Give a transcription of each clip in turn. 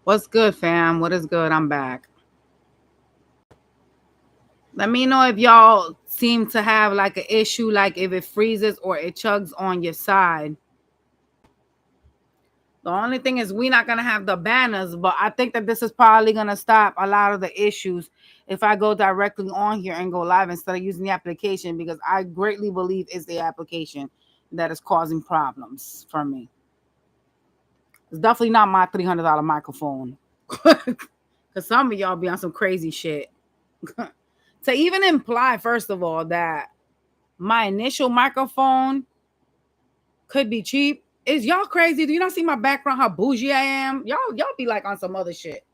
What's good, fam? What is good? I'm back. Let me know if y'all seem to have like an issue, like if it freezes or it chugs on your side. The only thing is we not gonna have the banners, but I think that this is probably gonna stop a lot of the issues if I go directly on here and go live instead of using the application because I greatly believe it's the application that is causing problems for me. It's definitely not my $300 microphone. Cause some of y'all be on some crazy shit. To even imply, first of all, that my initial microphone could be cheap. Is y'all crazy? Do you not see my background? How bougie I am? Y'all be like on some other shit.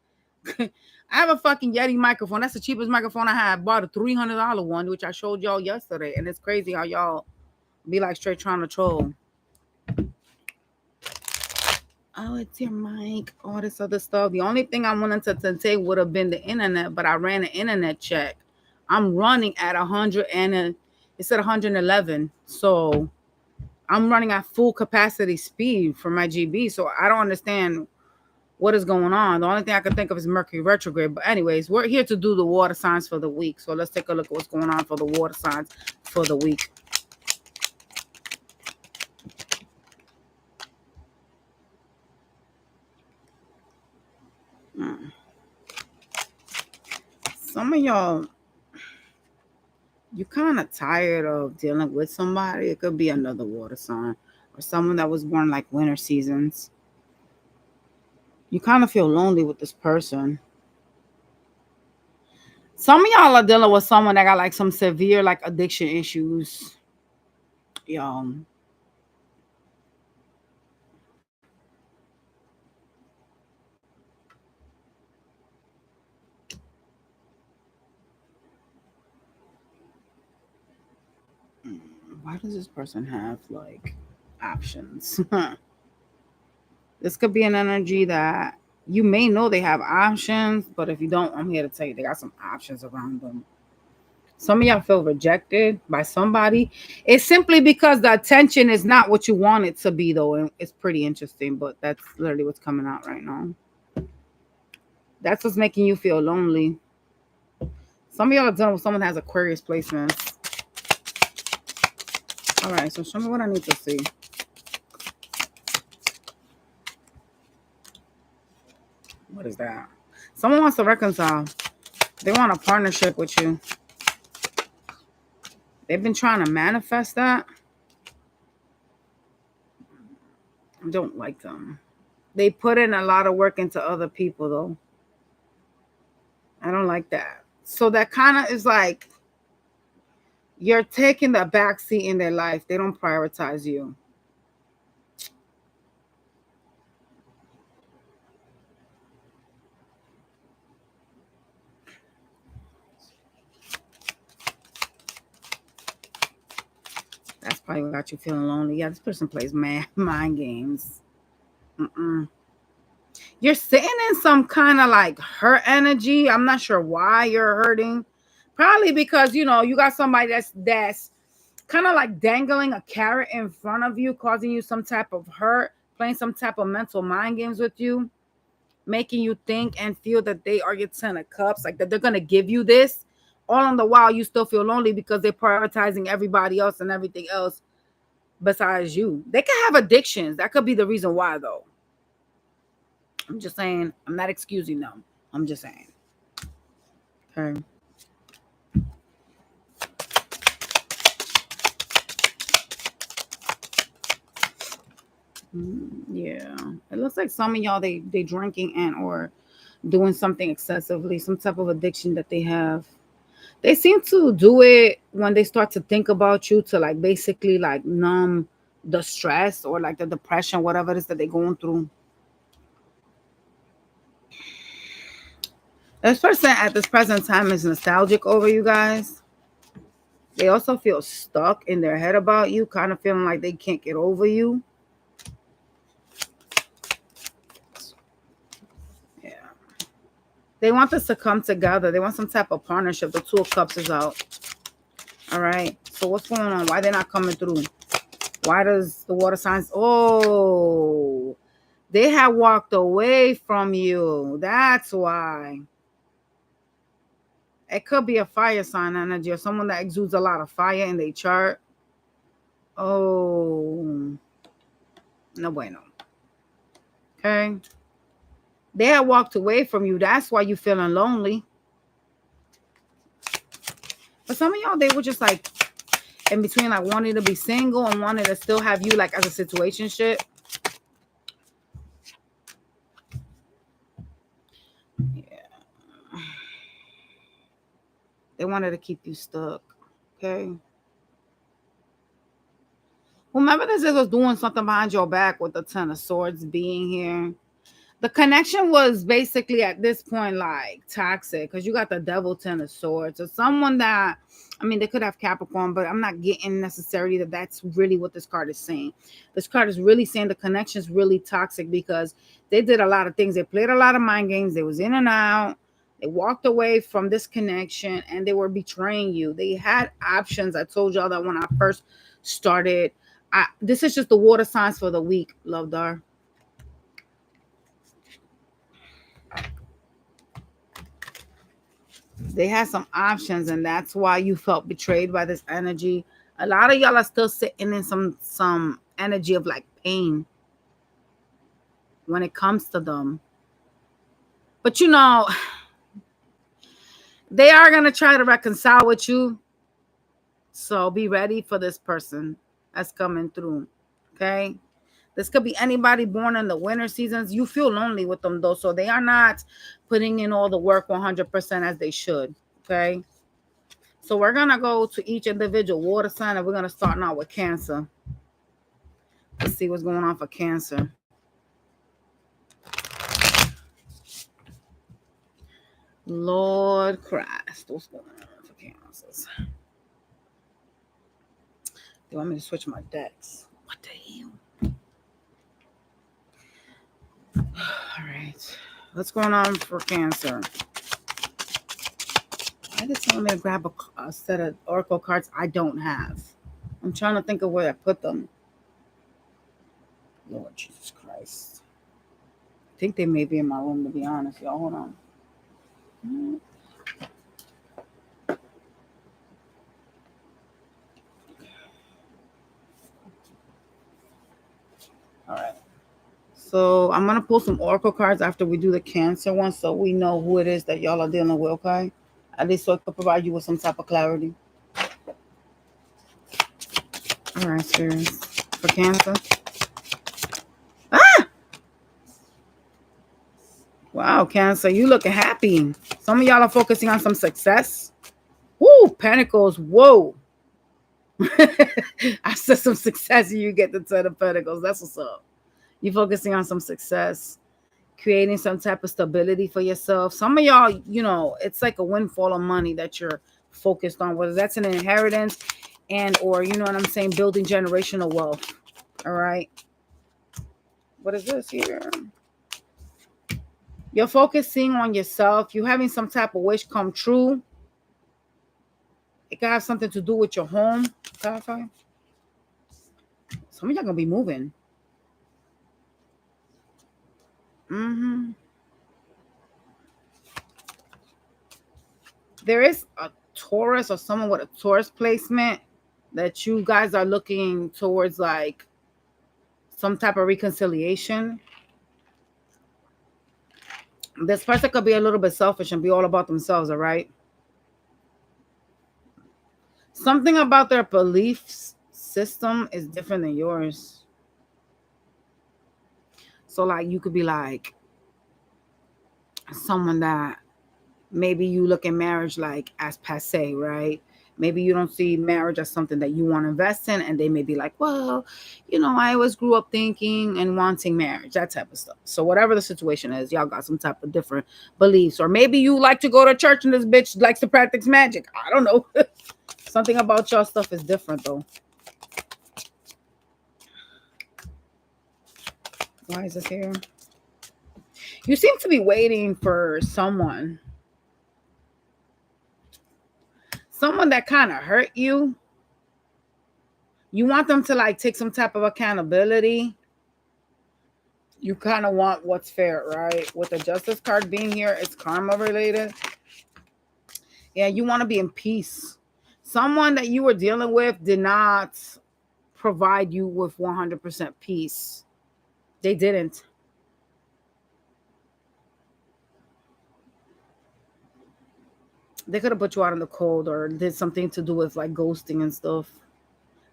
I have a fucking Yeti microphone. That's the cheapest microphone I have. I bought a $300 one, which I showed y'all yesterday, and it's crazy how y'all be like straight trying to troll. Oh, it's your mic. All this other stuff. The only thing I wanted to take would have been the internet, but I ran an internet check. I'm running at 100 and it said 111. So I'm running at full capacity speed for my GB. So I don't understand what is going on. The only thing I can think of is Mercury retrograde. But anyways, we're here to do the water signs for the week. So let's take a look at what's going on for the water signs for the week. Some of y'all, you kind of tired of dealing with somebody. It could be another water sign or someone that was born like winter seasons. You kind of feel lonely with this person. Some of y'all are dealing with someone that got like some severe like addiction issues. Y'all. Why does this person have like options? This could be an energy that you may know they have options, but if you don't, I'm here to tell you they got some options around them. Some of y'all feel rejected by somebody. It's simply because the attention is not what you want it to be, though. And it's pretty interesting, but that's literally what's coming out right now. That's what's making you feel lonely. Some of y'all are done with someone that has Aquarius placements. All right, so show me what I need to see. What is that? Someone wants to reconcile. They want a partnership with you. They've been trying to manifest that. I don't like them. They put in a lot of work into other people, though. I don't like that. So that kind of is like you're taking the back seat in their life. They don't prioritize you. That's probably what got you feeling lonely. Yeah, this person plays mind games. Mm-mm. You're sitting in some kind of like hurt energy. I'm not sure why you're hurting. Probably because you got somebody that's kind of like dangling a carrot in front of you, causing you some type of hurt, playing some type of mental mind games with you, making you think and feel that they are your 10 of cups, like that they're gonna give you this. All on the while, you still feel lonely because they're prioritizing everybody else and everything else besides you. They can have addictions. That could be the reason why, though. I'm just saying. I'm not excusing them. I'm just saying. Okay. Yeah, it looks like some of y'all they drinking and or doing something excessively, some type of addiction that they have. They seem to do it when they start to think about you to like basically like numb the stress or like the depression, whatever it is that they're going through. This person at this present time is nostalgic over you guys. They also feel stuck in their head about you, kind of feeling like they can't get over you. Yeah. They want this to come together. They want some type of partnership. The 2 of Cups is out. All right. So what's going on? Why they're not coming through? Why does the water signs? Oh, They have walked away from you. That's why. It could be a fire sign energy or someone that exudes a lot of fire in their chart. Oh, no bueno. Okay. They have walked away from you. That's why you're feeling lonely. But some of y'all, they were just like in between, like wanting to be single and wanting to still have you like as a situationship. Yeah. They wanted to keep you stuck. Okay. Whomever this is was doing something behind your back with the Ten of Swords being here. The connection was basically at this point like toxic because you got the Devil, Ten of Swords. So someone that, I mean, they could have Capricorn, but I'm not getting necessarily that that's really what this card is saying. This card is really saying the connection is really toxic because they did a lot of things. They played a lot of mind games. They was in and out. They walked away from this connection and they were betraying you. They had options. I told y'all that when I first started. This is just the water signs for the week, Love Dar. They had some options, and that's why you felt betrayed by this energy. A lot of y'all are still sitting in some energy of like pain when it comes to them. But you know, they are gonna try to reconcile with you. So be ready for this person that's coming through. Okay. This could be anybody born in the winter seasons. You feel lonely with them though. So they are not putting in all the work 100% as they should. Okay. So we're going to go to each individual water sign and we're going to start now with Cancer. Let's see what's going on for Cancer. Lord Christ, what's going on for Cancers? They want me to switch my decks. What the hell? All right. What's going on for Cancer? Why did someone me to grab a set of Oracle cards I don't have? I'm trying to think of where I put them. Lord Jesus Christ. I think they may be in my room, to be honest. Y'all, hold on. All right. So I'm going to pull some Oracle cards after we do the Cancer one so we know who it is that y'all are dealing with, okay? At least so it could provide you with some type of clarity. All right, serious. For Cancer. Ah! Wow, Cancer, you looking happy. Some of y'all are focusing on some success. Woo, Pentacles, whoa. I said some success and you get the Ten of Pentacles. That's what's up. You're focusing on some success, creating some type of stability for yourself. Some of y'all, you know, it's like a windfall of money that you're focused on, whether that's an inheritance and or, you know what I'm saying, building generational wealth. All right. What is this here? You're focusing on yourself. You're having some type of wish come true. It could have something to do with your home. Clarify. Some of y'all gonna be moving. There is a Taurus or someone with a Taurus placement that you guys are looking towards, like some type of reconciliation. This person could be a little bit selfish and be all about themselves, all right? Something about their beliefs system is different than yours. So like you could be like someone that maybe you look at marriage like as passe, right? Maybe you don't see marriage as something that you want to invest in, and they may be like, well, you know, I always grew up thinking and wanting marriage, that type of stuff. So whatever the situation is, y'all got some type of different beliefs. Or maybe you like to go to church and this bitch likes to practice magic. I don't know. Something about y'all stuff is different though. Why is this here? You seem to be waiting for someone that kind of hurt you. You want them to like take some type of accountability. You kind of want what's fair, right? With the Justice card being here, it's karma related. Yeah, you want to be in peace. Someone that you were dealing with did not provide you with 100% peace. They didn't. They could have put you out in the cold or did something to do with like ghosting and stuff.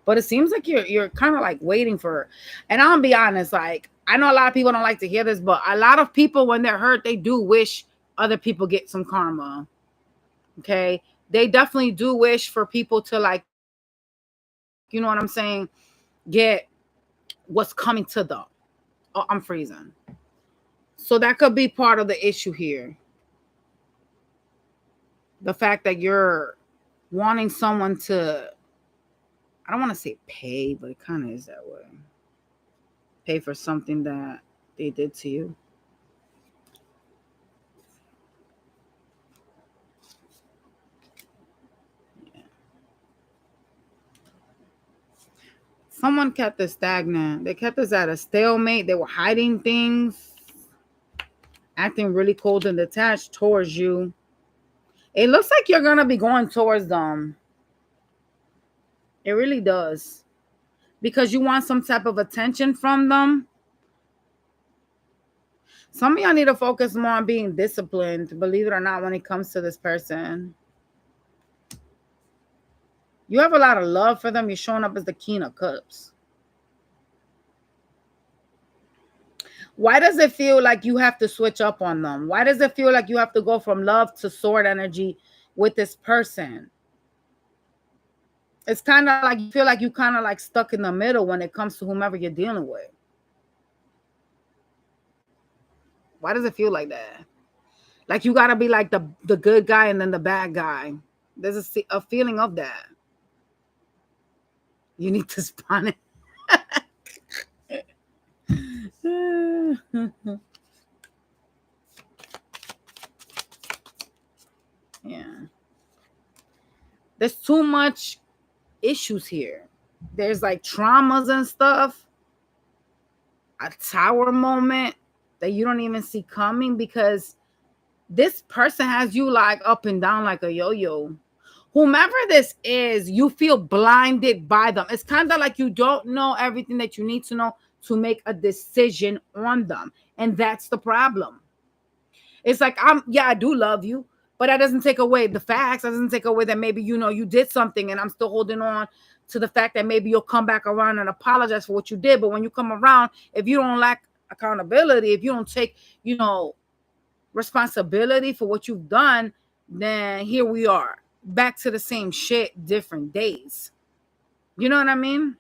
But it seems like you're kind of like waiting for her. And I'll be honest, like I know a lot of people don't like to hear this, but a lot of people when they're hurt, they do wish other people get some karma. Okay? They definitely do wish for people to like, you know what I'm saying, get what's coming to them. Oh, I'm freezing. So that could be part of the issue here. The fact that you're wanting someone to, I don't want to say pay, but it kind of is that way. Pay for something that they did to you. Someone kept us stagnant. They kept us at a stalemate. They were hiding things, acting really cold and detached towards you. It looks like you're going to be going towards them. It really does. Because you want some type of attention from them. Some of y'all need to focus more on being disciplined, believe it or not, when it comes to this person. You have a lot of love for them. You're showing up as the King of Cups. Why does it feel like you have to switch up on them? Why does it feel like you have to go from love to sword energy with this person? It's kind of like you feel like you kind of like stuck in the middle when it comes to whomever you're dealing with. Why does it feel like that? Like you got to be like the good guy and then the bad guy. There's a feeling of that. You need to spawn it. Yeah. There's too much issues here. There's like traumas and stuff. A tower moment that you don't even see coming because this person has you like up and down like a yo-yo. Whomever this is, you feel blinded by them. It's kind of like you don't know everything that you need to know to make a decision on them. And that's the problem. It's like, I do love you, but that doesn't take away the facts. That doesn't take away that maybe, you did something and I'm still holding on to the fact that maybe you'll come back around and apologize for what you did. But when you come around, if you don't lack accountability, if you don't take, responsibility for what you've done, then here we are back to the same shit, different days. You know what I mean?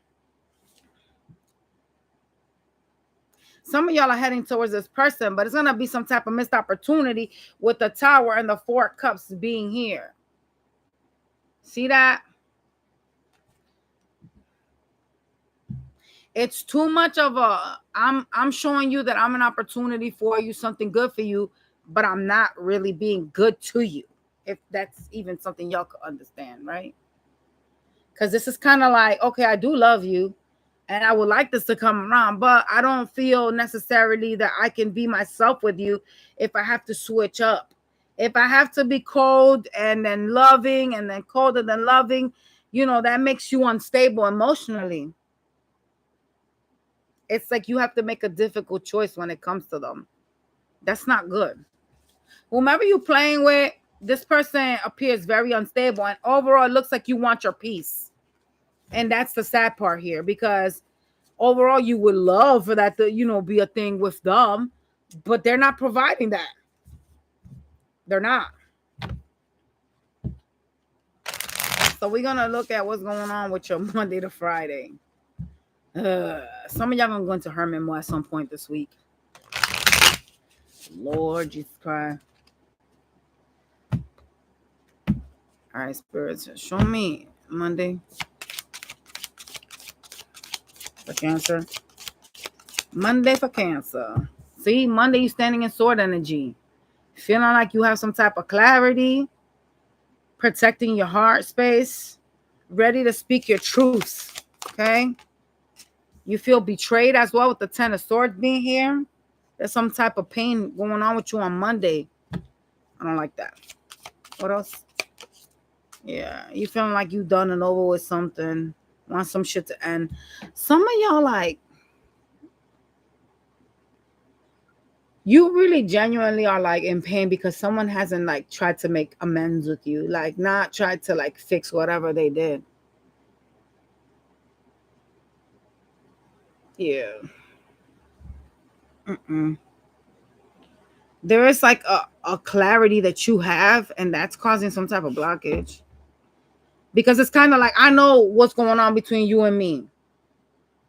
Some of y'all are heading towards this person, but it's going to be some type of missed opportunity with the tower and the 4 cups being here. See that? It's too much of I'm showing you that I'm an opportunity for you, something good for you, but I'm not really being good to you. If that's even something y'all could understand, right? Because this is kind of like, okay, I do love you and I would like this to come around, but I don't feel necessarily that I can be myself with you if I have to switch up. If I have to be cold and then loving and then colder than loving, that makes you unstable emotionally. It's like you have to make a difficult choice when it comes to them. That's not good. Whomever you're playing with, this person appears very unstable, and overall, it looks like you want your peace. And that's the sad part here, because overall, you would love for that to, be a thing with them, but they're not providing that. They're not. So we're gonna look at what's going on with your Monday to Friday. Some of y'all gonna go into her memoir at some point this week. Lord Jesus Christ. All right, spirits, show me Monday for Cancer. Monday for Cancer. See, Monday you standing in sword energy. Feeling like you have some type of clarity, protecting your heart space, ready to speak your truths, okay? You feel betrayed as well with the 10 of Swords being here. There's some type of pain going on with you on Monday. I don't like that. What else? Yeah, you feeling like you done and over with something. Want some shit to end. Some of y'all like, you really genuinely are like in pain because someone hasn't like tried to make amends with you, like not tried to like fix whatever they did. Yeah. Mm-mm. There is like a clarity that you have, and that's causing some type of blockage. Because it's kind of like, I know what's going on between you and me.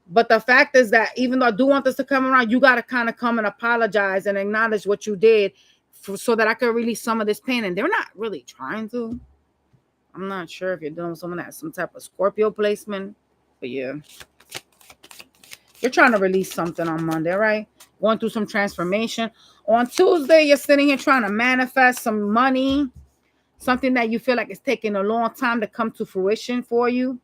But the fact is that even though I do want this to come around, you got to kind of come and apologize and acknowledge what you did so that I can release some of this pain. And they're not really trying to. I'm not sure if you're dealing with someone that has some type of Scorpio placement. But yeah, you're trying to release something on Monday, right? Going through some transformation. On Tuesday, you're sitting here trying to manifest some money, something that you feel like it's taking a long time to come to fruition for you.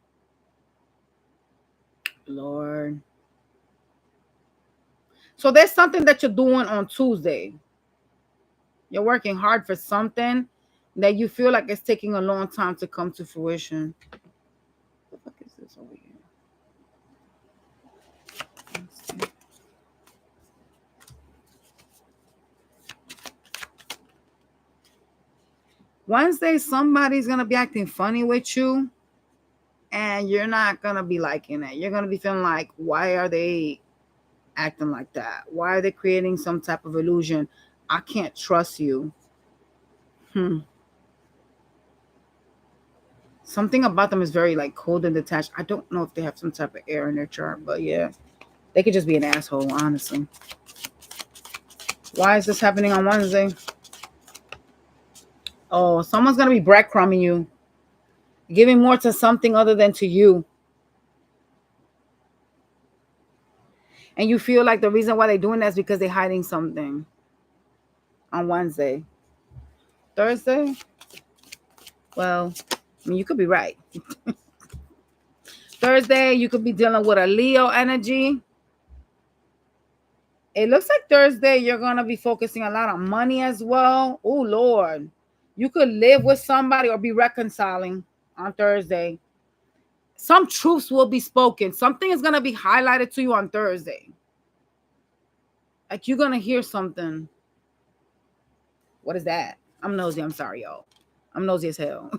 Lord. So there's something that you're doing on Tuesday. You're working hard for something that you feel like it's taking a long time to come to fruition. What the fuck is this over here? Wednesday, somebody's going to be acting funny with you, and you're not going to be liking it. You're going to be feeling like, why are they acting like that? Why are they creating some type of illusion? I can't trust you. Something about them is very like cold and detached. I don't know if they have some type of air in their chart, but yeah, they could just be an asshole, honestly. Why is this happening on Wednesday? Oh, someone's going to be breadcrumbing you, giving more to something other than to you. And you feel like the reason why they're doing that is because they're hiding something on Wednesday. Thursday? Well, I mean, you could be right. Thursday, you could be dealing with a Leo energy. It looks like Thursday, you're going to be focusing a lot on money as well. Oh, Lord. You could live with somebody or be reconciling on Thursday. Some truths will be spoken. Something is going to be highlighted to you on Thursday. Like you're going to hear something. What is that? I'm nosy. I'm sorry, y'all. I'm nosy as hell.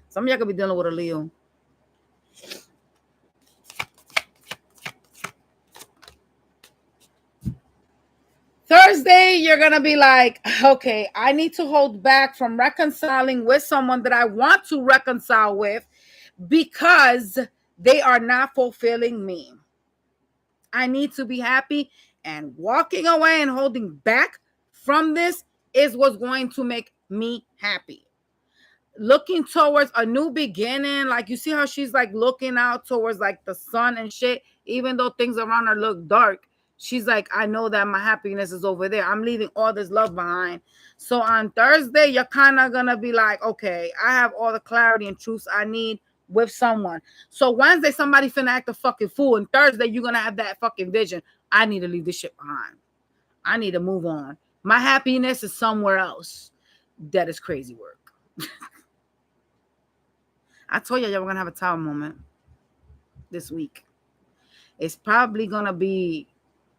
Some of y'all could be dealing with a Leo. Thursday, you're going to be like, okay, I need to hold back from reconciling with someone that I want to reconcile with because they are not fulfilling me. I need to be happy, and walking away and holding back from this is what's going to make me happy. Looking towards a new beginning, like you see how she's like looking out towards like the sun and shit, even though things around her look dark. She's like, I know that my happiness is over there. I'm leaving all this love behind. So on Thursday, you're kind of gonna be like, okay, I have all the clarity and truths I need with someone. So Wednesday, somebody finna act a fucking fool, and Thursday, you're gonna have that fucking vision. I need to leave this shit behind. I need to move on. My happiness is somewhere else. That is crazy work. I told y'all we're gonna have a tower moment this week. It's probably gonna be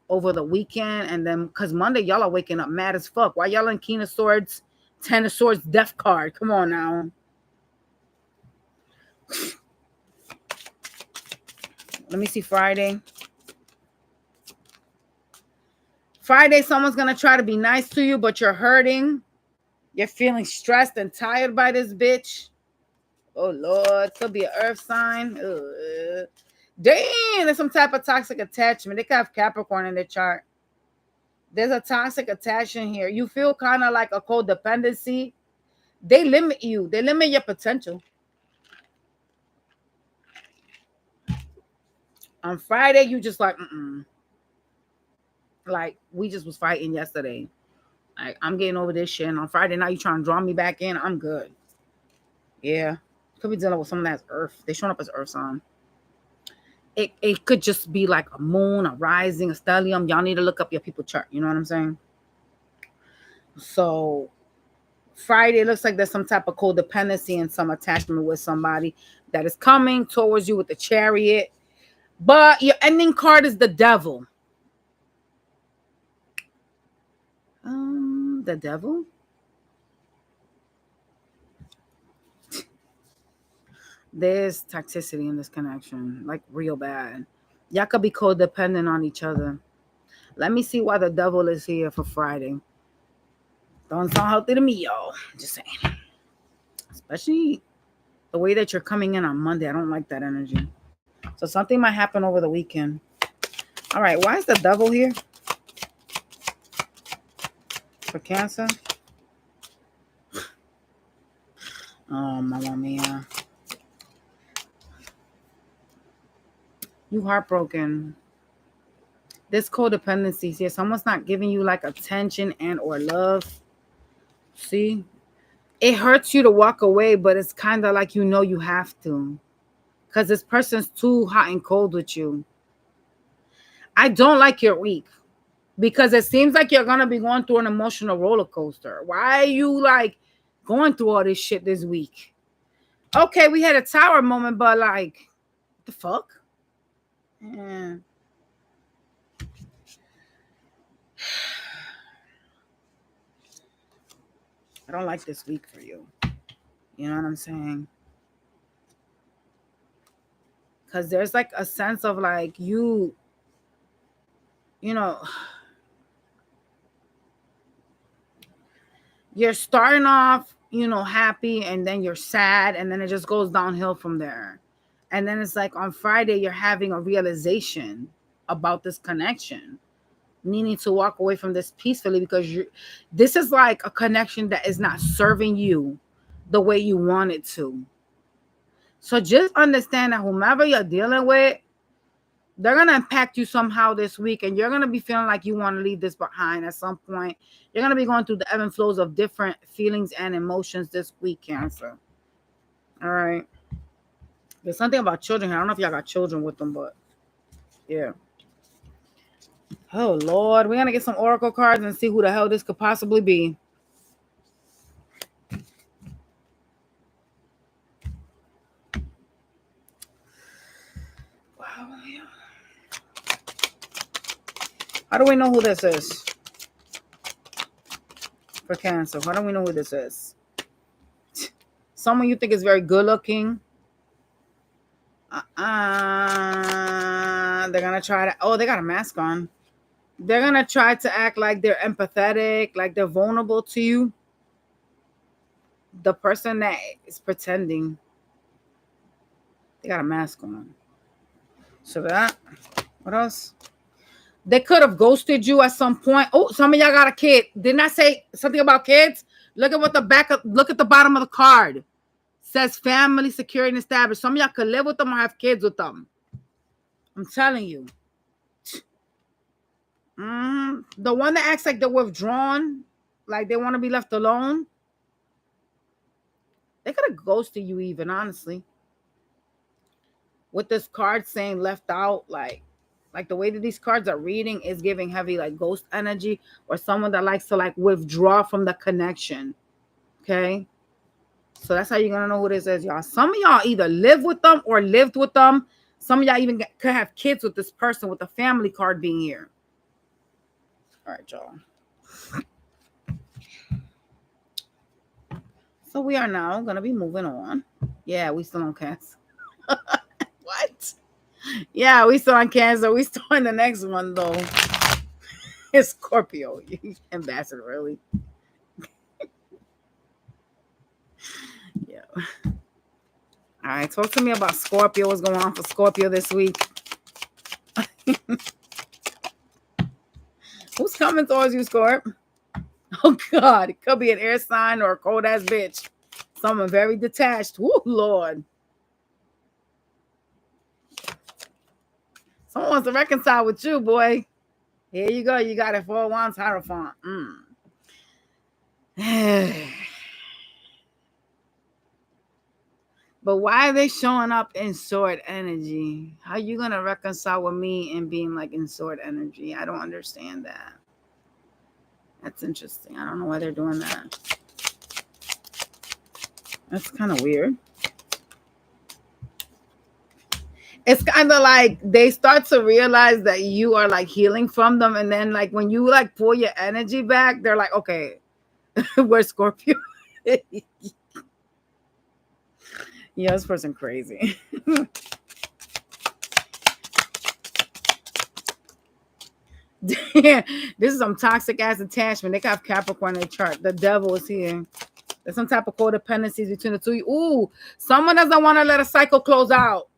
over the weekend, and then because Monday y'all are waking up mad as fuck. Why y'all in King of Swords, Ten of Swords, Death card? Come on now. Let me see Friday. Friday, someone's gonna try to be nice to you, but you're hurting. You're feeling stressed and tired by this bitch. Oh Lord, could be an earth sign. Ugh. Damn, there's some type of toxic attachment. They could have Capricorn in their chart. There's a toxic attachment here. You feel kind of like a codependency. They limit you. They limit your potential. On Friday, you just like, like we just was fighting yesterday. Like I'm getting over this shit. And on Friday now you trying to draw me back in. I'm good. Yeah. Could be dealing with someone that's earth. They showing up as earth sign. It could just be like a moon, a rising, a stellium. Y'all need to look up your people chart. You know what I'm saying? So Friday looks like there's some type of codependency and some attachment with somebody that is coming towards you with the Chariot. But your ending card is the Devil. The Devil? There's toxicity in this connection, like real bad. Y'all could be codependent on each other. Let me see why the Devil is here for Friday. Don't sound healthy to me, y'all. Just saying. Especially the way that you're coming in on Monday. I don't like that energy. So something might happen over the weekend. All right, why is the Devil here for Cancer? Oh, Mamma Mia. You heartbroken. This codependency here. Someone's not giving you like attention and or love. See? It hurts you to walk away, but it's kind of like you have to. Because this person's too hot and cold with you. I don't like your week. Because it seems like you're going to be going through an emotional roller coaster. Why are you like going through all this shit this week? Okay, we had a tower moment, but like, the fuck? Yeah. I don't like this week for you. You know what I'm saying? Because there's like a sense of like you know, you're starting off, happy, and then you're sad, and then it just goes downhill from there. And then it's like on Friday, you're having a realization about this connection, needing to walk away from this peacefully because this is like a connection that is not serving you the way you want it to. So just understand that whomever you're dealing with, they're going to impact you somehow this week, and you're going to be feeling like you want to leave this behind at some point. You're going to be going through the ebb and flows of different feelings and emotions this week, Cancer. All right. There's something about children. I don't know if y'all got children with them, but yeah. Oh, Lord. We're going to get some oracle cards and see who the hell this could possibly be. Wow. How do we know who this is? For Cancer. How do we know who this is? Someone you think is very good looking. They're going to try to... Oh, they got a mask on. They're going to try to act like they're empathetic, like they're vulnerable to you. The person that is pretending, they got a mask on. So that, what else? They could have ghosted you at some point. Oh, some of y'all got a kid. Didn't I say something about kids? Look at what look at the bottom of the card. It says family, security, and established. Some of y'all could live with them or have kids with them. I'm telling you. The one that acts like they're withdrawn, like they want to be left alone, they could have ghosted you even, honestly. With this card saying left out, like the way that these cards are reading is giving heavy like ghost energy, or someone that likes to like withdraw from the connection. Okay, so that's how you're gonna know who this is, y'all. Some of y'all either live with them or lived with them. Some of y'all even could have kids with this person, with the family card being here. All right, y'all. So we are now gonna be moving on. Yeah, we still on Cancer. What? Yeah, we still on Cancer. We still in the next one though. It's Scorpio. Ambassador, really. Yeah. All right, talk to me about Scorpio. What's going on for Scorpio this week? Who's coming towards you, Scorp? Oh, God. It could be an air sign or a cold-ass bitch. Someone very detached. Woo, Lord. Someone wants to reconcile with you, boy. Here you go. You got it. 4 Wands Hierophant. But why are they showing up in sword energy? How you gonna reconcile with me and being like in sword energy? I don't understand that. That's interesting. I don't know why they're doing that. That's kind of weird. It's kind of like they start to realize that you are like healing from them, and then like when you like pull your energy back, they're like, okay, where's Scorpio? Yeah, this person crazy. Yeah, this is some toxic ass attachment. They got Capricorn in their chart. The devil is here. There's some type of codependencies between the two. Ooh, someone doesn't want to let a cycle close out.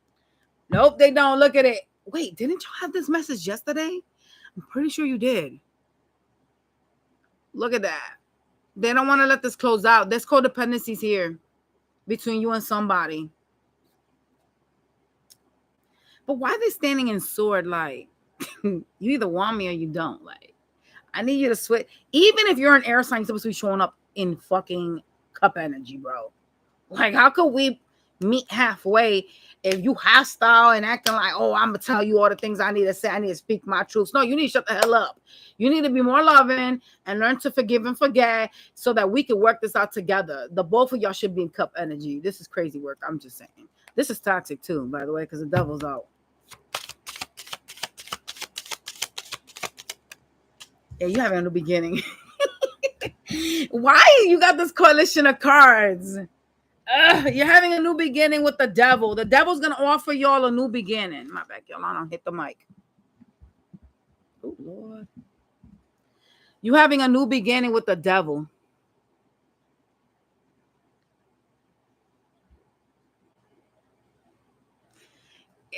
Nope, they don't. Look at it. Wait, didn't you have this message yesterday? I'm pretty sure you did. Look at that. They don't want to let this close out. There's codependencies here between you and somebody. But why are they standing in sword like you either want me or you don't? Like, I need you to switch. Even if you're an air sign, you're supposed to be showing up in fucking cup energy, bro. Like, how could we meet halfway if you hostile and acting like, oh, I'm gonna tell you all the things I need to say, I need to speak my truths? No, you need to shut the hell up. You need to be more loving and learn to forgive and forget so that we can work this out together. The both of y'all should be in cup energy. This is crazy work. I'm just saying. This is toxic too, by the way, because the devil's out. Yeah, you having a new beginning. Why you got this coalition of cards? You're having a new beginning with the devil. The devil's gonna offer y'all a new beginning. My bad, y'all. I don't hit the mic. Oh Lord. You having a new beginning with the devil.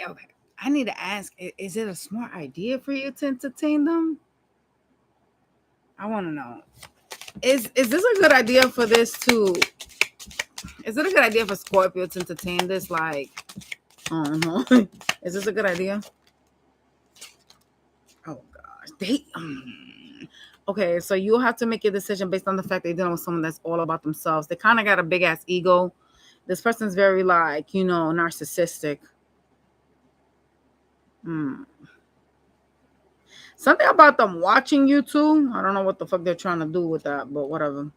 Okay. I need to ask, is it a smart idea for you to entertain them? I want to know. Is this a good idea for this to is it a good idea for Scorpio to entertain this? Like, is this a good idea? Oh gosh. Okay, so you'll have to make your decision based on the fact they're dealing with someone that's all about themselves. They kind of got a big ass ego. This person's very like, narcissistic. Something about them watching you too. I don't know what the fuck they're trying to do with that, but whatever.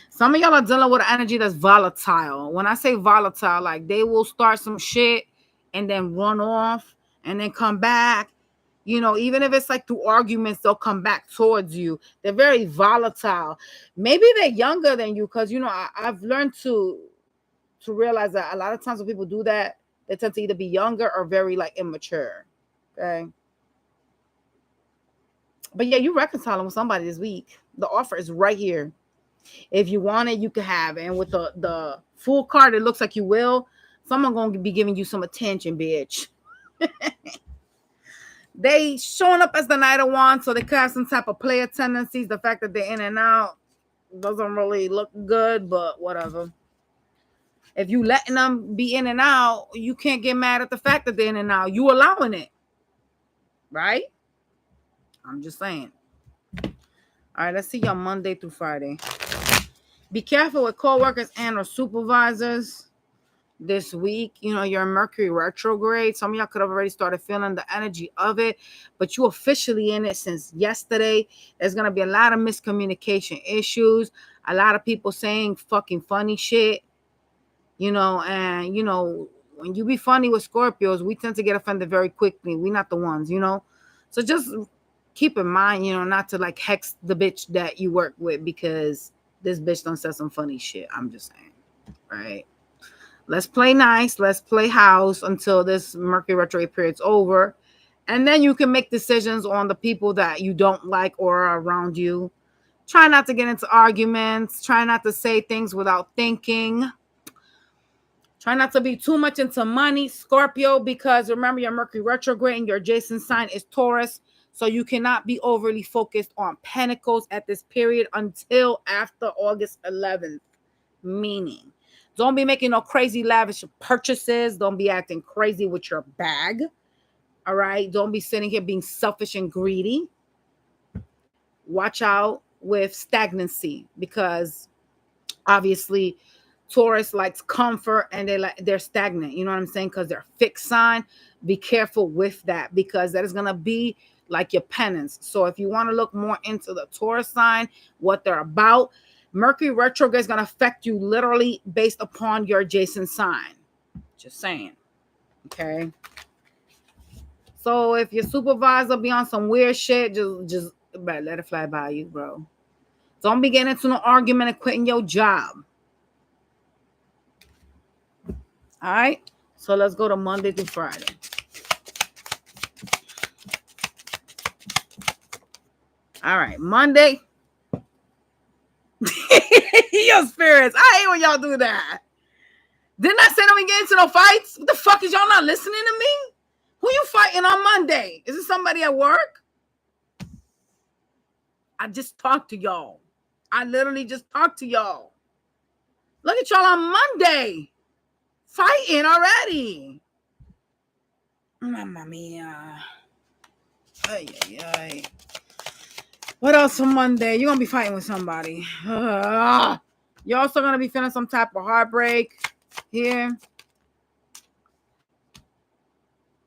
Some of y'all are dealing with an energy that's volatile. When I say volatile, like they will start some shit and then run off and then come back. Even if it's like through arguments, they'll come back towards you. They're very volatile. Maybe they're younger than you because I've learned to realize that a lot of times when people do that, they tend to either be younger or very like immature. Okay. But yeah, you reconciling with somebody this week. The offer is right here. If you want it, you can have it. And with the full card, it looks like you will. Someone gonna be giving you some attention, bitch. They showing up as the Knight of Wands, so they could have some type of player tendencies. The fact that they're in and out doesn't really look good, but whatever. If you letting them be in and out, you can't get mad at the fact that they're in and out. You allowing it, right? I'm just saying. All right, let's see y'all Monday through Friday. Be careful with co-workers and or supervisors this week. You're Mercury retrograde. Some of y'all could have already started feeling the energy of it, but you officially in it since yesterday. There's going to be a lot of miscommunication issues, a lot of people saying fucking funny shit, and when you be funny with Scorpios, we tend to get offended very quickly. We're not the ones, so just keep in mind, not to like hex the bitch that you work with because this bitch done said some funny shit. I'm just saying, right? Let's play nice. Let's play house until this Mercury retrograde period's over. And then you can make decisions on the people that you don't like or are around you. Try not to get into arguments. Try not to say things without thinking. Try not to be too much into money, Scorpio, because remember your Mercury retrograde and your adjacent sign is Taurus. So you cannot be overly focused on pentacles at this period until after August 11th. Meaning, don't be making no crazy lavish purchases. Don't be acting crazy with your bag. All right. Don't be sitting here being selfish and greedy. Watch out with stagnancy because obviously Taurus likes comfort and they're stagnant. You know what I'm saying? Because they're fixed sign. Be careful with that because that is gonna be like your penance. So if you want to look more into the Taurus sign, what they're about, Mercury retrograde is gonna affect you literally based upon your adjacent sign. Just saying. Okay. So if your supervisor be on some weird shit, just let it fly by you, bro. Don't be getting into no argument and quitting your job. All right. So let's go to Monday through Friday. All right, Monday. Your spirits. I hate when y'all do that. Didn't I say don't we get into no fights? What the fuck is y'all not listening to me? Who you fighting on Monday? Is it somebody at work? I just talked to y'all. I literally just talked to y'all. Look at y'all on Monday. Fighting already. Mamma mia. Ay, ay, ay. What else on Monday? You're going to be fighting with somebody. You're also going to be feeling some type of heartbreak here.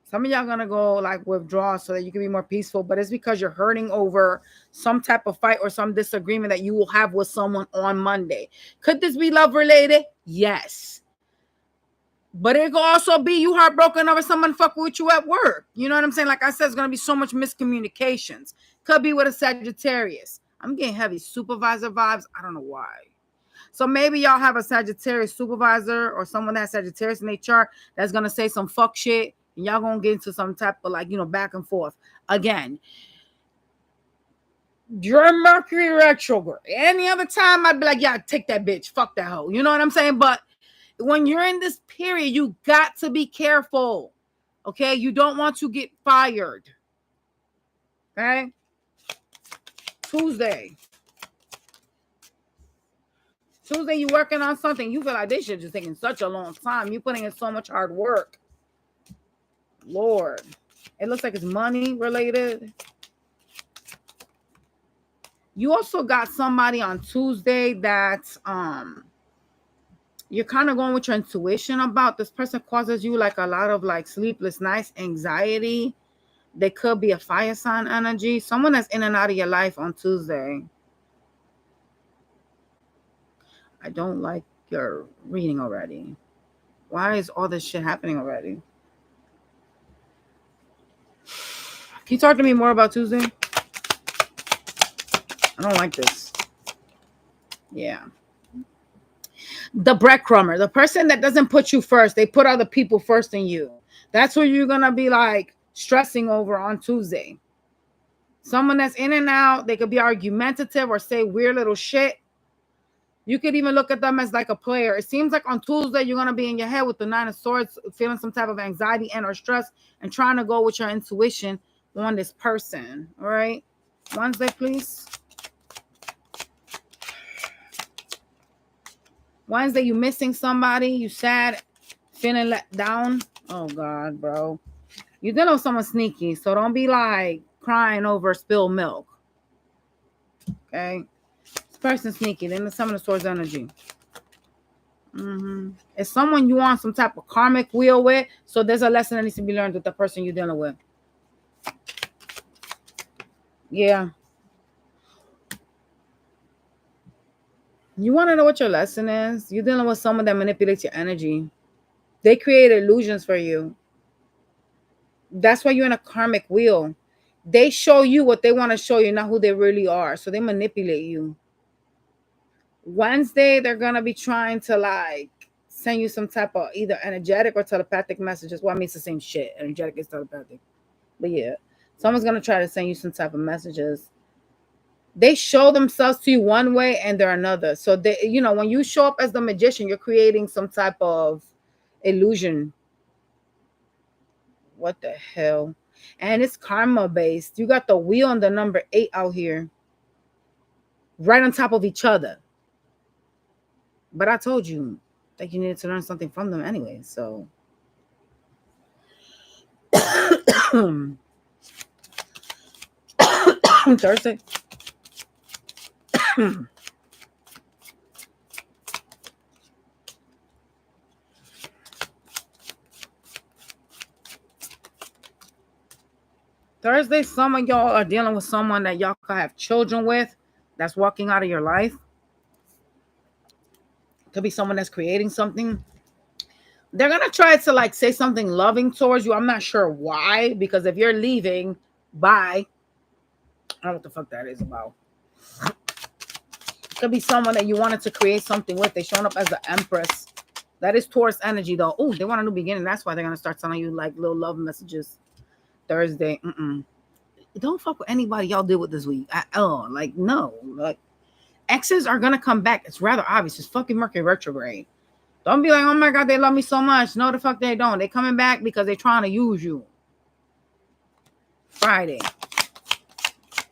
Some of y'all going to go like withdraw so that you can be more peaceful, but it's because you're hurting over some type of fight or some disagreement that you will have with someone on Monday. Could this be love related? Yes. But it could also be you heartbroken over someone fucking with you at work. You know what I'm saying? Like I said, it's going to be so much miscommunications. Could be with a Sagittarius. I'm getting heavy supervisor vibes. I don't know why. So maybe y'all have a Sagittarius supervisor or someone that has Sagittarius in their chart that's going to say some fuck shit. And y'all going to get into some type of like, back and forth. Again, you're Mercury retrograde. Any other time, I'd be like, yeah, take that bitch. Fuck that hoe. You know what I'm saying? But when you're in this period, you got to be careful. Okay? You don't want to get fired. Okay? Tuesday, you working on something. You feel like this shit just taking such a long time. You putting in so much hard work. Lord. It looks like it's money related. You also got somebody on Tuesday that's you're kind of going with your intuition about. This person causes you like a lot of like sleepless nights, anxiety. They could be a fire sign energy. Someone that's in and out of your life on Tuesday. I don't like your reading already. Why is all this shit happening already? Can you talk to me more about Tuesday? I don't like this. Yeah. The breadcrumber, the person that doesn't put you first, they put other people first than you. That's what you're going to be like stressing over on Tuesday. Someone that's in and out, they could be argumentative or say weird little shit. You could even look at them as like a player. It seems like on Tuesday, you're going to be in your head with the Nine of Swords, feeling some type of anxiety and or stress and trying to go with your intuition on this person. All right. Wednesday, please. Wednesday, you missing somebody. You sad, feeling let down. Oh, God, bro. You're dealing with someone sneaky. So don't be like crying over spilled milk. Okay. This person sneaky. Then the Seven of Swords energy. It's someone you on some type of karmic wheel with. So there's a lesson that needs to be learned with the person you're dealing with. Yeah. You want to know what your lesson is? You're dealing with someone that manipulates your energy. They create illusions for you. That's why you're in a karmic wheel. They show you what they want to show you, not who they really are. So they manipulate you. Wednesday, they're going to be trying to like send you some type of either energetic or telepathic messages. Well, I mean, it's the same shit. Energetic is telepathic. But yeah, someone's going to try to send you some type of messages. They show themselves to you one way and they're another. So they, when you show up as the magician, you're creating some type of illusion. What the hell? And it's karma based. You got the wheel and the number 8 out here, right on top of each other. But I told you that you needed to learn something from them anyway. So Thursday. Thursday, some of y'all are dealing with someone that y'all could have children with that's walking out of your life. Could be someone that's creating something. They're gonna try to like say something loving towards you. I'm not sure why, because if you're leaving, bye. I don't know what the fuck that is about. Could be someone that you wanted to create something with. They showing up as the Empress. That is Taurus energy though. Oh, they want a new beginning. That's why they're gonna start telling you like little love messages Thursday. Don't fuck with anybody y'all deal with this week. Like no. Like exes are gonna come back. It's rather obvious. It's fucking Mercury retrograde. Don't be like, oh my God, they love me so much. No, the fuck they don't. They coming back because they trying to use you. Friday.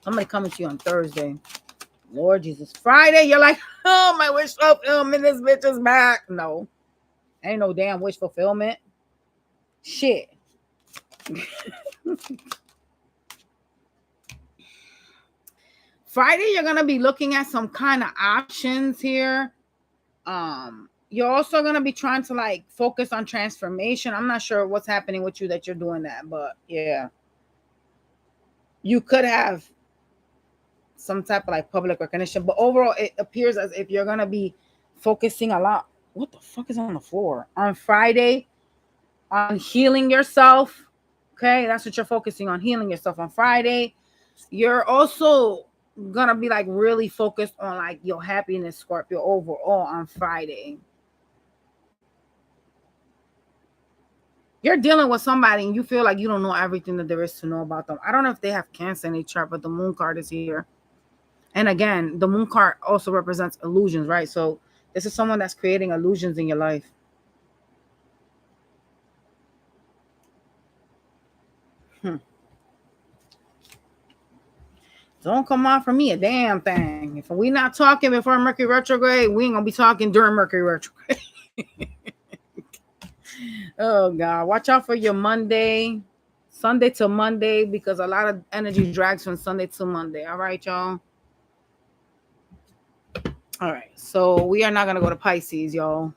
Somebody coming to you on Thursday. Lord Jesus. Friday, you're like, oh, my wish fulfillment, this bitch is back. No. Ain't no damn wish fulfillment. Shit. Friday, you're going to be looking at some kind of options here. You're also going to be trying to like focus on transformation. I'm not sure what's happening with you that you're doing that, but yeah. You could have some type of like public recognition, but overall it appears as if you're going to be focusing a lot. What the fuck is on the floor? On Friday, on healing yourself. Okay, that's what you're focusing on, healing yourself on Friday. You're also gonna be like really focused on like your happiness, Scorpio, overall on Friday. You're dealing with somebody and you feel like you don't know everything that there is to know about them. I don't know if they have Cancer in their chart, but the moon card is here. And again, the moon card also represents illusions, right? So this is someone that's creating illusions in your life. Don't come on for me a damn thing. If we not talking before Mercury retrograde, we ain't gonna be talking during Mercury retrograde. Oh God, watch out for your Monday, Sunday to Monday, because a lot of energy drags from Sunday to Monday. All right, y'all. All right, so we are not gonna go to Pisces, y'all.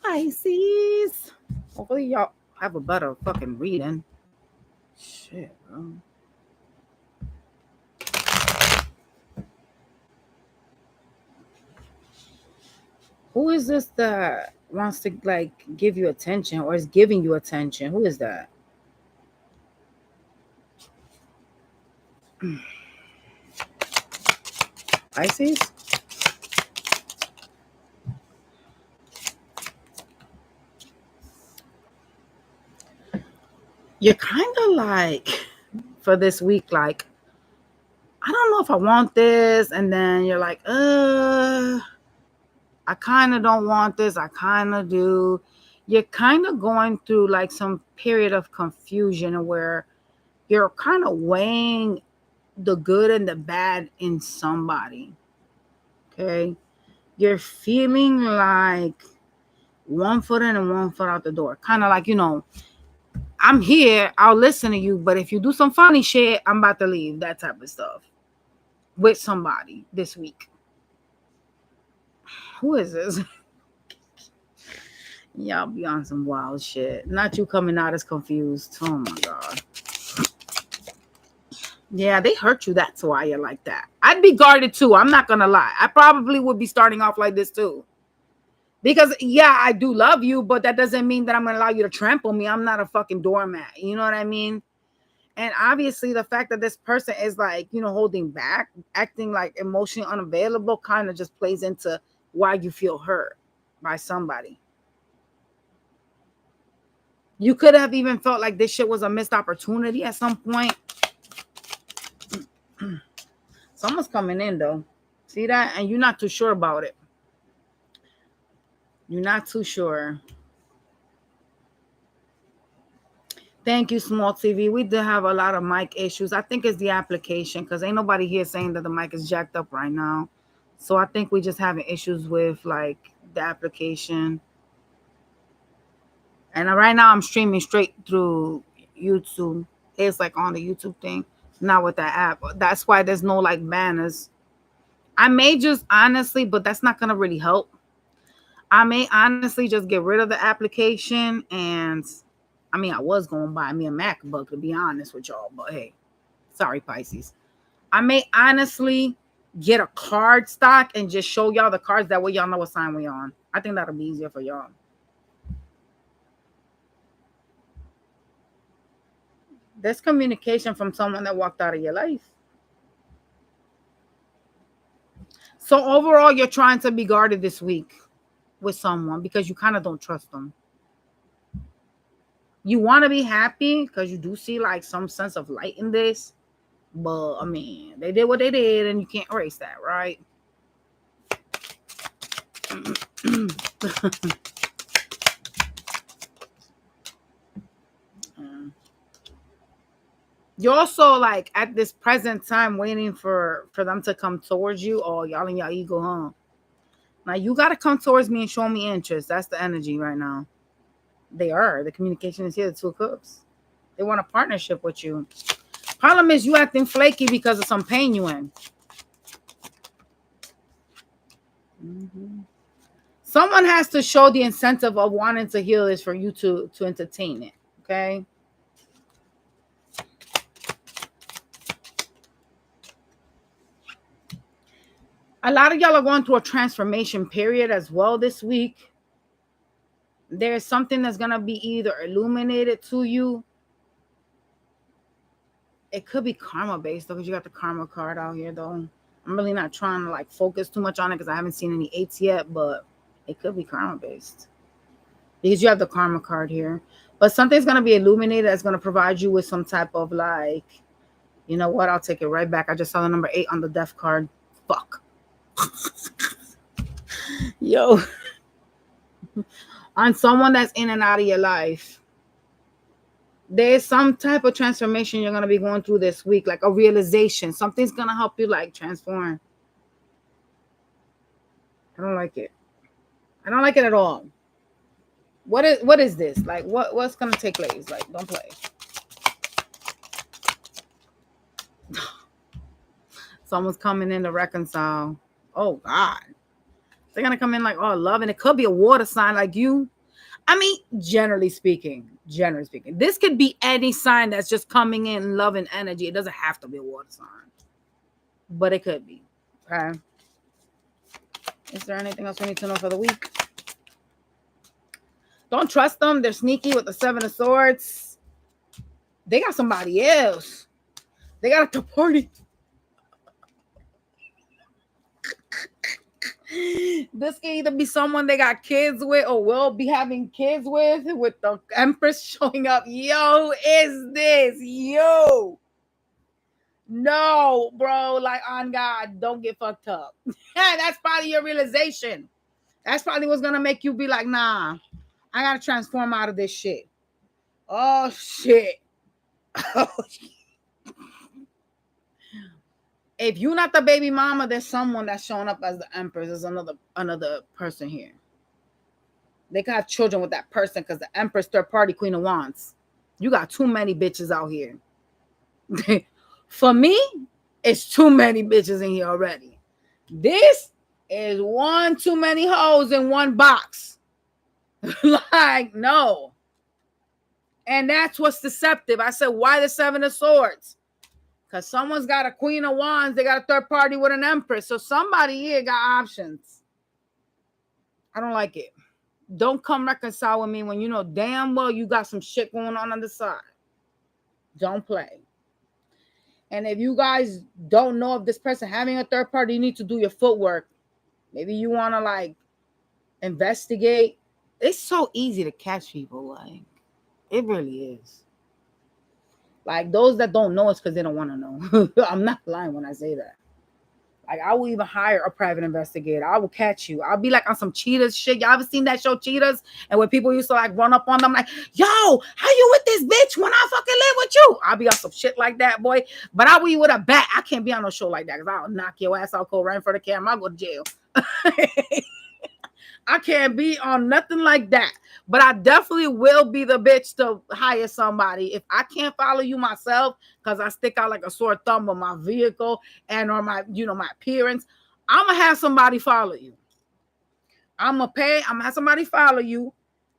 Pisces. Hopefully, y'all have a better fucking reading. Shit, bro. Who is this that wants to like give you attention or is giving you attention? Who is that? Pisces? You're kind of like, for this week, like, I don't know if I want this. And then you're like, I kind of don't want this. I kind of do. You're kind of going through like some period of confusion where you're kind of weighing the good and the bad in somebody. Okay. You're feeling like one foot in and one foot out the door. Kind of like, I'm here, I'll listen to you, but if you do some funny shit, I'm about to leave. That type of stuff. With somebody this week. Who is this? Y'all be on some wild shit. Not you coming out as confused. Oh my God. Yeah, they hurt you. That's why you're like that. I'd be guarded too. I'm not gonna lie. I probably would be starting off like this too. Because yeah, I do love you, but that doesn't mean that I'm gonna allow you to trample me. I'm not a fucking doormat. You know what I mean? And obviously the fact that this person is like, holding back, acting like emotionally unavailable kind of just plays into why you feel hurt by somebody. You could have even felt like this shit was a missed opportunity at some point. Someone's coming in though. See that? And you're not too sure about it. You're not too sure. Thank you, Small TV. We did have a lot of mic issues. I think it's the application because ain't nobody here saying that the mic is jacked up right now. So I think we just having issues with like the application. And right now I'm streaming straight through YouTube. It's like on the YouTube thing, not with that app. That's why there's no like banners. I may just honestly, but that's not gonna really help. I may honestly just get rid of the application and I mean, I was going to buy me a MacBook, to be honest with y'all, but hey, sorry, Pisces. I may honestly get a card stock and just show y'all the cards. That way y'all know what sign we on. I think that'll be easier for y'all. There's communication from someone that walked out of your life. So overall, you're trying to be guarded this week with someone because you kind of don't trust them. You want to be happy because you do see like some sense of light in this. But I mean, they did what they did and you can't erase that, right? You're also like at this present time waiting for them to come towards you. Oh, y'all in your ego, huh? Now you got to come towards me and show me interest. That's the energy right now. They are. The communication is here. The Two of Cups. They want a partnership with you. Problem is you acting flaky because of some pain you in. Mm-hmm. Someone has to show the incentive of wanting to heal this for you to entertain it. Okay. A lot of y'all are going through a transformation period as well this week. There's something that's going to be either illuminated to you. It could be karma based though, because you got the karma card out here though. I'm really not trying to like focus too much on it because I haven't seen any 8s yet, but it could be karma based because you have the karma card here. But something's going to be illuminated that's going to provide you with some type of like, you know what? I'll take it right back. I just saw the number 8 on the death card. Fuck. Yo. On someone that's in and out of your life. There's some type of transformation you're going to be going through this week, like a realization. Something's going to help you like transform. I don't like it. I don't like it at all. What is this? Like what's going to take place? Like, don't play. Someone's coming in to reconcile. Oh God. They're going to come in like, oh, love. And it could be a water sign like you. I mean, generally speaking, this could be any sign that's just coming in love and energy. It doesn't have to be a water sign, but it could be. Okay. Is there anything else we need to know for the week? Don't trust them. They're sneaky with the 7 of Swords. They got somebody else. They got at the party. This can either be someone they got kids with or will be having kids with the Empress showing up. Yo, is this? Yo. No, bro. Like, on God, don't get fucked up. That's probably your realization. That's probably what's going to make you be like, nah, I got to transform out of this shit. Oh, shit. Oh, shit. If you're not the baby mama, there's someone that's showing up as the Empress. There's another person here. They got children with that person because the Empress, third party, Queen of Wands. You got too many bitches out here. For me, it's too many bitches in here already. This is one too many hoes in one box. Like, no. And that's what's deceptive. I said, why the 7 of Swords? Because someone's got a Queen of Wands. They got a third party with an Empress. So somebody here got options. I don't like it. Don't come reconcile with me when you know damn well you got some shit going on the side. Don't play. And if you guys don't know if this person having a third party, you need to do your footwork. Maybe you want to like investigate. It's so easy to catch people. Like, it really is. Like, those that don't know, it's because they don't want to know. I'm not lying when I say that. Like, I will even hire a private investigator. I will catch you. I'll be like on some Cheetahs shit. Y'all ever seen that show Cheetahs? And when people used to like run up on them like, yo, how you with this bitch when I fucking live with you? I'll be on some shit like that, boy. But I'll be with a bat. I can't be on no show like that because I'll knock your ass out cold right in front of the camera. I'll go to jail. I can't be on nothing like that. But I definitely will be the bitch to hire somebody. If I can't follow you myself, because I stick out like a sore thumb with my vehicle and or my, my appearance, I'm going to have somebody follow you. I'm going to have somebody follow you.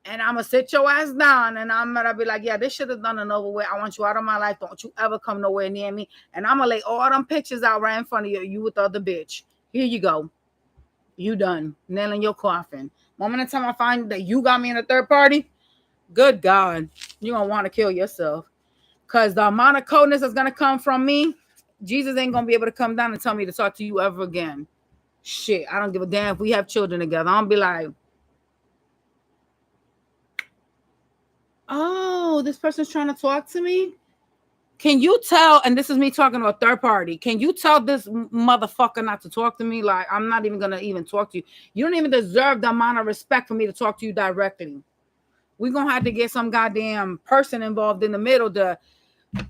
And I'm going to sit your ass down and I'm going to be like, yeah, this shit is done and over with. I want you out of my life. Don't you ever come nowhere near me. And I'm going to lay all them pictures out right in front of you. You with the other bitch. Here you go. You done. Nailing your coffin. Moment in time I find that you got me in a third party, good God, you're going to want to kill yourself. Because the amount of coldness that's going to come from me, Jesus ain't going to be able to come down and tell me to talk to you ever again. Shit, I don't give a damn if we have children together. I'm going to be like, oh, this person's trying to talk to me? Can you tell, and this is me talking to a third party, can you tell this motherfucker not to talk to me? Like, I'm not even going to even talk to you. You don't even deserve the amount of respect for me to talk to you directly. We're going to have to get some goddamn person involved in the middle to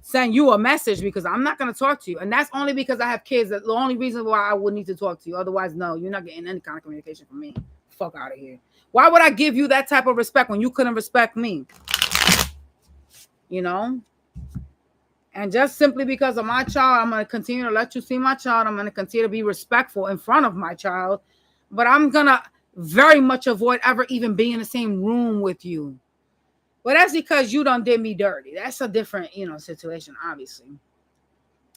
send you a message because I'm not going to talk to you. And that's only because I have kids. That's the only reason why I would need to talk to you. Otherwise, no, you're not getting any kind of communication from me. Fuck out of here. Why would I give you that type of respect when you couldn't respect me? You know? And just simply because of my child, I'm going to continue to let you see my child. I'm going to continue to be respectful in front of my child. But I'm going to very much avoid ever even being in the same room with you. But that's because you done did me dirty. That's a different, situation, obviously.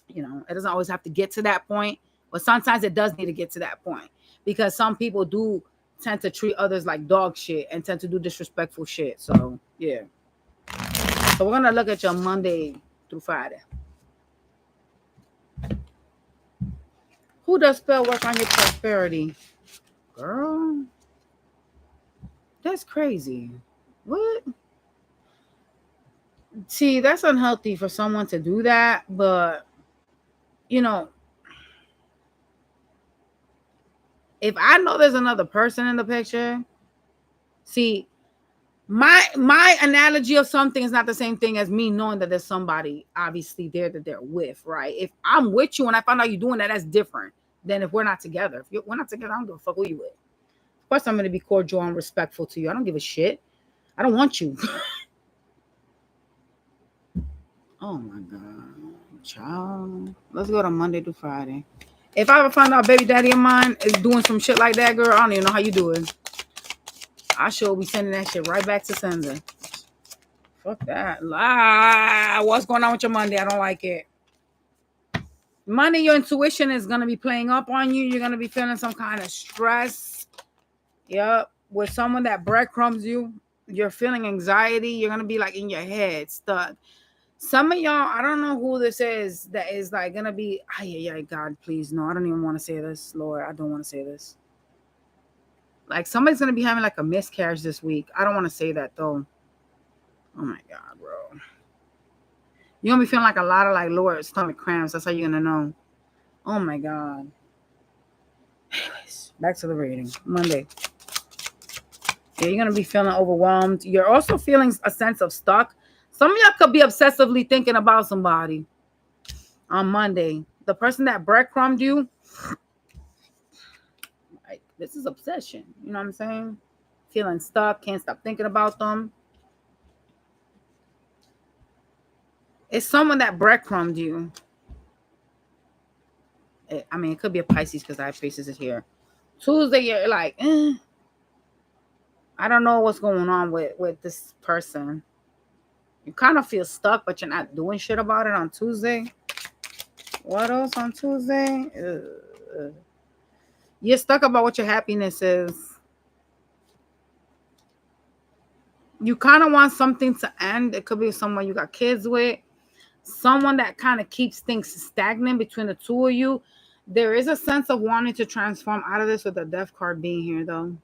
It doesn't always have to get to that point. But sometimes it does need to get to that point. Because some people do tend to treat others like dog shit and tend to do disrespectful shit. So, yeah. So we're going to look at your Monday through Friday. Who does spell work on your prosperity? Girl, that's crazy. What? See, that's unhealthy for someone to do that, but if I know there's another person in the picture, see, my analogy of something is not the same thing as me knowing that there's somebody obviously there that they're with, right? If I'm with you and I find out you're doing that, that's different than if we're not together. If we're not together, I don't give a fuck who you with. Of course, I'm going to be cordial and respectful to you. I don't give a shit. I don't want you. Oh my God, child. Let's go to Monday to Friday. If I ever find out baby daddy of mine is doing some shit like that, girl, I don't even know how you do it. I sure be sending that shit right back to sender. Fuck that. What's going on with your Monday? I don't like it. Monday, your intuition is going to be playing up on you. You're going to be feeling some kind of stress. Yep. With someone that breadcrumbs you, you're feeling anxiety. You're going to be like in your head stuck. Some of y'all, I don't know who this is that is like going to be, God, please. No, I don't even want to say this. Lord, I don't want to say this. Like somebody's going to be having like a miscarriage this week. I don't want to say that though. Oh my God, bro. You're going to be feeling like a lot of like lower stomach cramps. That's how you're going to know. Oh my God. Anyways, back to the reading. Monday. Yeah, you're going to be feeling overwhelmed. You're also feeling a sense of stuck. Some of y'all could be obsessively thinking about somebody on Monday. The person that breadcrumbed you, like, this is obsession. You know what I'm saying? Feeling stuck, can't stop thinking about them. It's someone that breadcrumbed you. It could be a Pisces because I have Pisces here. Tuesday, you're like, I don't know what's going on with this person. You kind of feel stuck, but you're not doing shit about it on Tuesday. What else on Tuesday? You're stuck about what your happiness is. You kind of want something to end. It could be someone you got kids with. Someone that kind of keeps things stagnant between the two of you. There is a sense of wanting to transform out of this with the death card being here, though.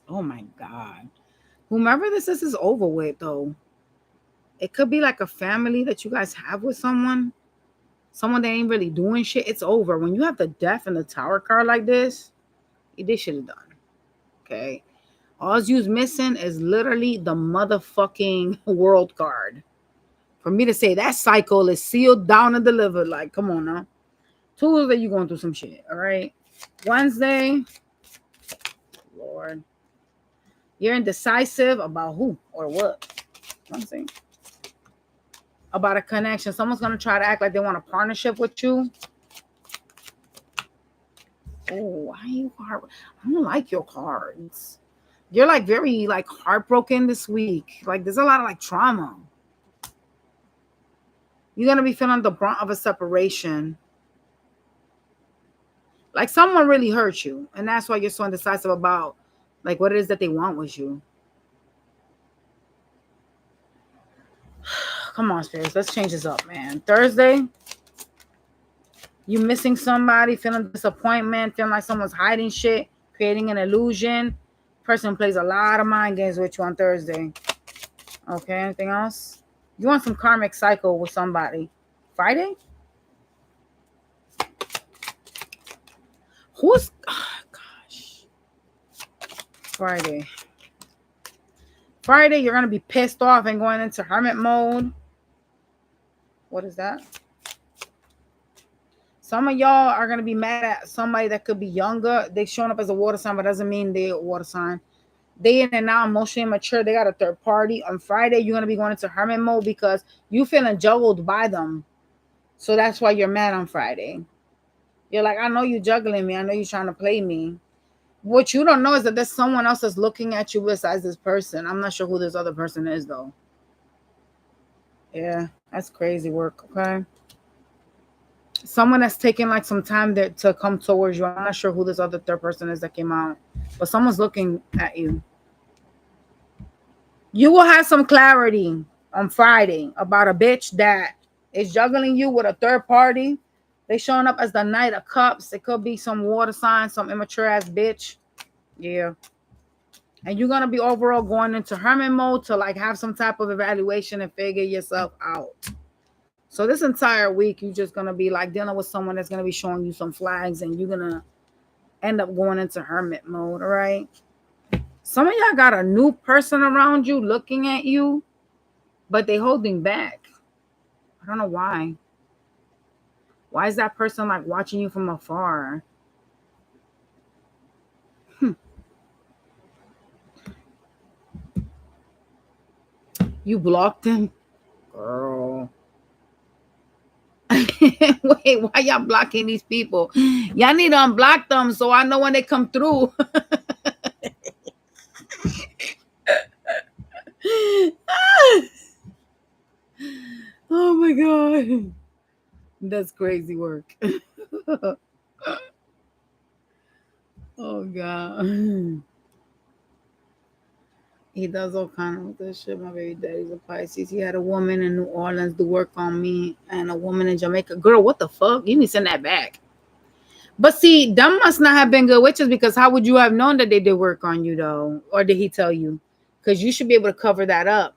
Oh, my God. Whomever this is over with, though. It could be like a family that you guys have with someone. Someone that ain't really doing shit. It's over. When you have the death and the tower card like this, they should have done. Okay? All you's missing is literally the motherfucking world card. For me to say that cycle is sealed down and delivered. Like, come on now. Tuesday, you going through some shit. All right? Wednesday, Lord. You're indecisive about who or what. Wednesday. About a connection. Someone's going to try to act like they want a partnership with you. Oh, why are you heart? I don't like your cards. You're like very like heartbroken this week. Like there's a lot of like trauma. You're gonna be feeling the brunt of a separation. Like someone really hurt you, and that's why you're so indecisive about like what it is that they want with you. Come on, spirits. Let's change this up, man. Thursday, you missing somebody, feeling disappointment, feeling like someone's hiding shit, creating an illusion. Person plays a lot of mind games with you on Thursday. Okay, anything else? You want some karmic cycle with somebody. Friday? Who's gosh. Friday. Friday, you're gonna be pissed off and going into hermit mode. What is that? Some of y'all are gonna be mad at somebody that could be younger. They showing up as a water sign, but doesn't mean they're a water sign. They in and now emotionally immature. They got a third party. On Friday, you're gonna be going into hermit mode because you feeling juggled by them. So that's why you're mad on Friday. You're like, I know you juggling me. I know you're trying to play me. What you don't know is that there's someone else that's looking at you besides this person. I'm not sure who this other person is though. Yeah, that's crazy work. Okay. Someone that's taking like some time there to come towards you. I'm not sure who this other third person is that came out, but someone's looking at you. You will have some clarity on Friday about a bitch that is juggling you with a third party. They showing up as the Knight of Cups. It could be some water sign, some immature ass bitch. Yeah. And you're gonna be overall going into hermit mode to like have some type of evaluation and figure yourself out. So this entire week, you're just gonna be like dealing with someone that's gonna be showing you some flags, and you're gonna end up going into hermit mode. All right. Some of y'all got a new person around you looking at you, but they holding back. I don't know why. Why is that person like watching you from afar? You blocked him, girl. Wait, why y'all blocking these people? Y'all need to unblock them so I know when they come through. Oh my god, that's crazy work. Oh god, he does all kind of good shit. My baby daddy's a Pisces. He had a woman in New Orleans do work on me, and a woman in Jamaica. Girl, what the fuck? You need to send that back. But see, them must not have been good witches, because how would you have known that they did work on you though? Or did he tell you? Because you should be able to cover that up.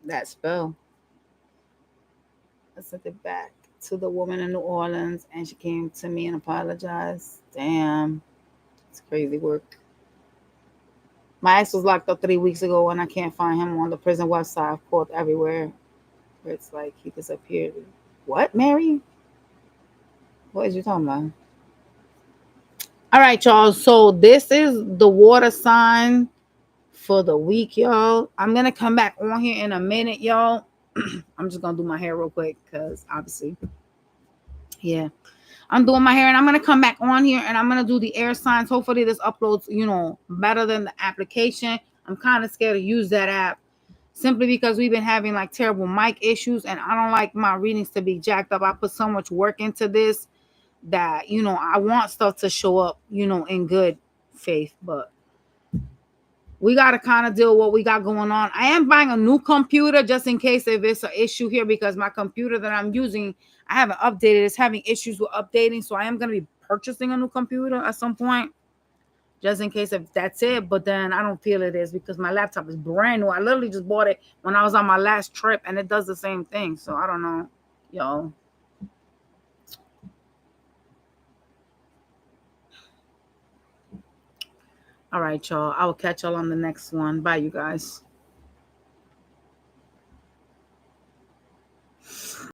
That spell. I sent it back to the woman in New Orleans, and she came to me and apologized. Damn, it's crazy work. My ex was locked up 3 weeks ago, and I can't find him on the prison website. I've called everywhere. It's like he disappeared. What, Mary? What is you talking about? All right, y'all. So this is the water sign for the week, y'all. I'm gonna come back on here in a minute, y'all. I'm just gonna do my hair real quick because obviously, yeah, I'm doing my hair, and I'm gonna come back on here and I'm gonna do the air signs. Hopefully, this uploads, better than the application. I'm kind of scared to use that app simply because we've been having like terrible mic issues, and I don't like my readings to be jacked up. I put so much work into this that I want stuff to show up, in good faith, but we got to kind of deal with what we got going on. I am buying a new computer just in case if it's an issue here, because my computer that I'm using, I haven't updated. It's having issues with updating. So I am going to be purchasing a new computer at some point, just in case if that's it. But then I don't feel it is, because my laptop is brand new. I literally just bought it when I was on my last trip, and it does the same thing. So I don't know, y'all. All right, y'all. I will catch y'all on the next one. Bye, you guys.